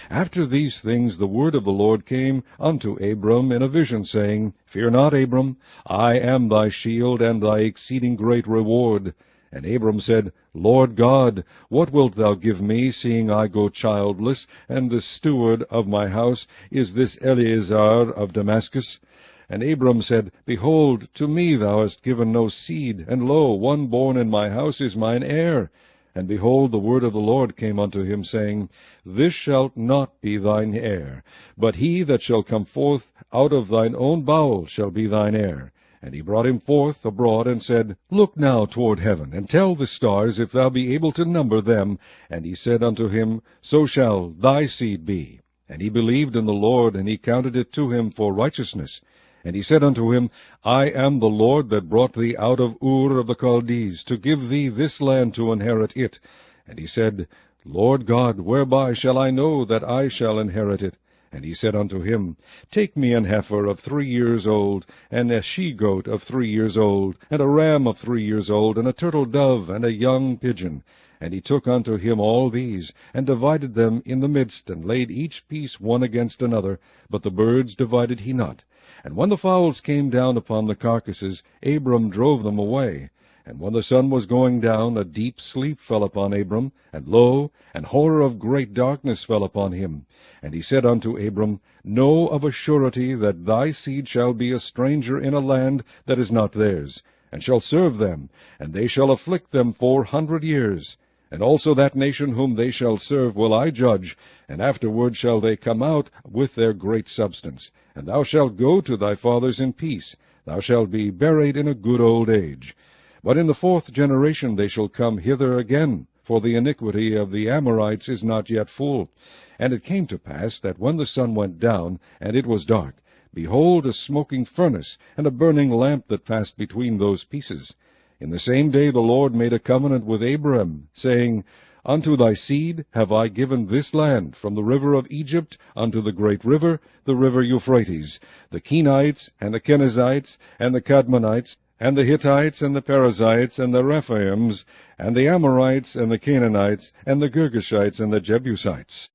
After these things the word of the Lord came unto Abram in a vision, saying, Fear not, Abram, I am thy shield and thy exceeding great reward. And Abram said, Lord God, what wilt thou give me, seeing I go childless, and the steward of my house is this Eleazar of Damascus? And Abram said, Behold, to me thou hast given no seed, and lo, one born in my house is mine heir. And behold, the word of the Lord came unto him, saying, This shall not be thine heir, but he that shall come forth out of thine own bowels shall be thine heir. And he brought him forth abroad, and said, Look now toward heaven, and tell the stars, if thou be able to number them. And he said unto him, So shall thy seed be. And he believed in the Lord, and he counted it to him for righteousness. And he said unto him, I am the Lord that brought thee out of Ur of the Chaldees, to give thee this land to inherit it. And he said, Lord God, whereby shall I know that I shall inherit it? And he said unto him, Take me an heifer of 3 years old, and a she-goat of 3 years old, and a ram of 3 years old, and a turtle-dove, and a young pigeon. And he took unto him all these, and divided them in the midst, and laid each piece one against another, but the birds divided he not. And when the fowls came down upon the carcasses, Abram drove them away. And when the sun was going down, a deep sleep fell upon Abram, and lo, an horror of great darkness fell upon him. And he said unto Abram, Know of a surety that thy seed shall be a stranger in a land that is not theirs, and shall serve them, and they shall afflict them 400 years. And also that nation whom they shall serve will I judge, and afterward shall they come out with their great substance. And thou shalt go to thy fathers in peace. Thou shalt be buried in a good old age. But in the 4th generation they shall come hither again, for the iniquity of the Amorites is not yet full. And it came to pass that when the sun went down, and it was dark, behold, a smoking furnace, and a burning lamp that passed between those pieces. In the same day the Lord made a covenant with Abram, saying, Unto thy seed have I given this land, from the river of Egypt unto the great river, the river Euphrates, the Kenites, and the Kenizzites, and the Kadmonites, and the Hittites, and the Perizzites, and the Rephaims, and the Amorites, and the Canaanites, and the Girgashites, and the Jebusites.